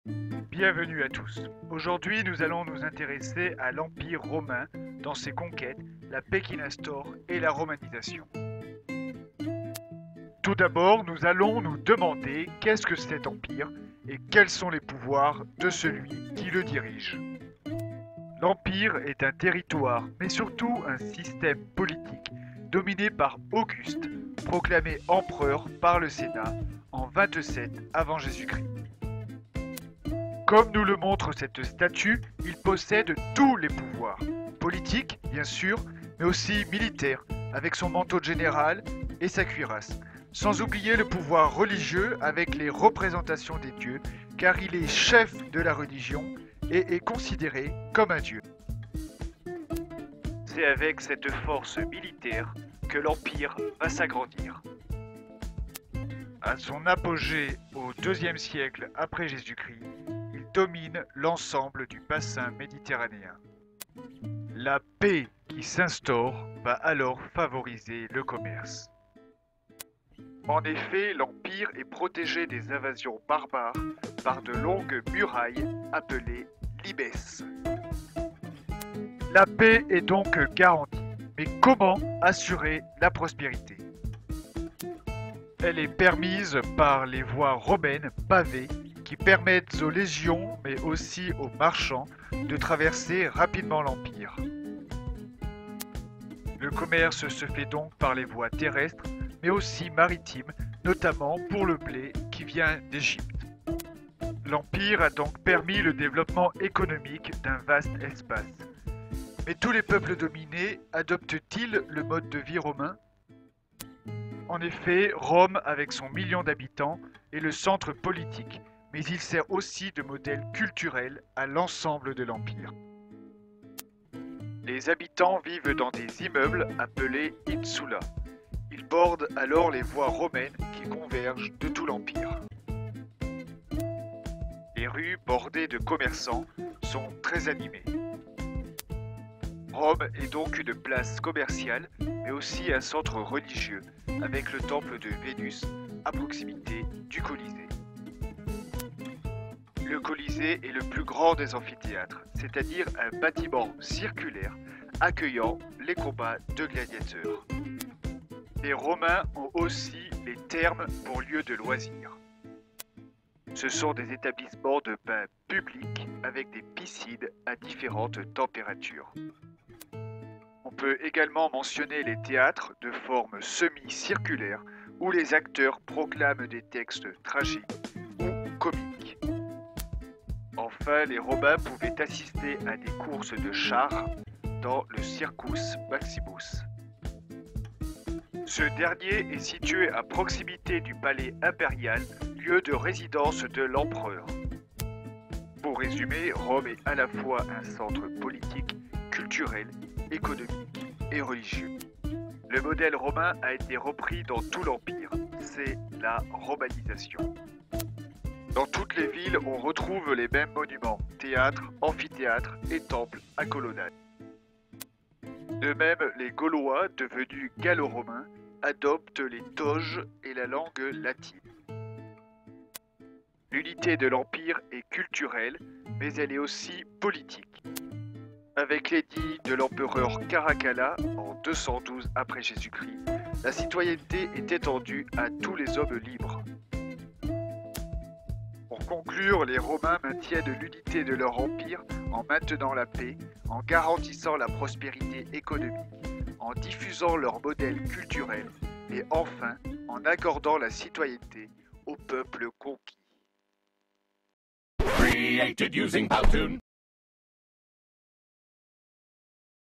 Bienvenue à tous. Aujourd'hui, nous allons nous intéresser à l'Empire romain dans ses conquêtes, la paix qu'il instaure et la romanisation. Tout d'abord, nous allons nous demander qu'est-ce que cet empire et quels sont les pouvoirs de celui qui le dirige. L'empire est un territoire, mais surtout un système politique dominé par Auguste, proclamé empereur par le Sénat en 27 avant Jésus-Christ. Comme nous le montre cette statue, il possède tous les pouvoirs, politiques bien sûr, mais aussi militaires, avec son manteau de général et sa cuirasse. Sans oublier le pouvoir religieux avec les représentations des dieux, car il est chef de la religion et est considéré comme un dieu. C'est avec cette force militaire que l'Empire va s'agrandir. À son apogée au IIe siècle après Jésus-Christ, il domine l'ensemble du bassin méditerranéen. La paix qui s'instaure va alors favoriser le commerce. En effet, l'Empire est protégé des invasions barbares par de longues murailles appelées libès. La paix est donc garantie, mais comment assurer la prospérité ? Elle est permise par les voies romaines pavées qui permettent aux légions, mais aussi aux marchands, de traverser rapidement l'Empire. Le commerce se fait donc par les voies terrestres, mais aussi maritimes, notamment pour le blé qui vient d'Égypte. L'Empire a donc permis le développement économique d'un vaste espace. Mais tous les peuples dominés adoptent-ils le mode de vie romain ? En effet, Rome, avec son million d'habitants, est le centre politique, mais il sert aussi de modèle culturel à l'ensemble de l'Empire. Les habitants vivent dans des immeubles appelés insula. Ils bordent alors les voies romaines qui convergent de tout l'Empire. Les rues bordées de commerçants sont très animées. Rome est donc une place commerciale, mais aussi un centre religieux, avec le temple de Vénus à proximité du Colisée. Le Colisée est le plus grand des amphithéâtres, c'est-à-dire un bâtiment circulaire accueillant les combats de gladiateurs. Les Romains ont aussi les thermes pour lieux de loisirs. Ce sont des établissements de bains publics avec des piscines à différentes températures. On peut également mentionner les théâtres de forme semi-circulaire où les acteurs proclament des textes tragiques ou comiques. Enfin, les Romains pouvaient assister à des courses de chars dans le Circus Maximus. Ce dernier est situé à proximité du palais impérial, lieu de résidence de l'empereur. Pour résumer, Rome est à la fois un centre politique, culturel, économique et religieux. Le modèle romain a été repris dans tout l'Empire, c'est la romanisation. Dans toutes les villes, on retrouve les mêmes monuments, théâtres, amphithéâtres et temples à colonnades. De même, les Gaulois, devenus gallo-romains, adoptent les toges et la langue latine. L'unité de l'Empire est culturelle, mais elle est aussi politique. Avec l'édit de l'empereur Caracalla en 212 après Jésus-Christ, la citoyenneté est étendue à tous les hommes libres. Pour conclure, les Romains maintiennent l'unité de leur empire en maintenant la paix, en garantissant la prospérité économique, en diffusant leur modèle culturel et enfin en accordant la citoyenneté aux peuples conquis. Created using Powtoon.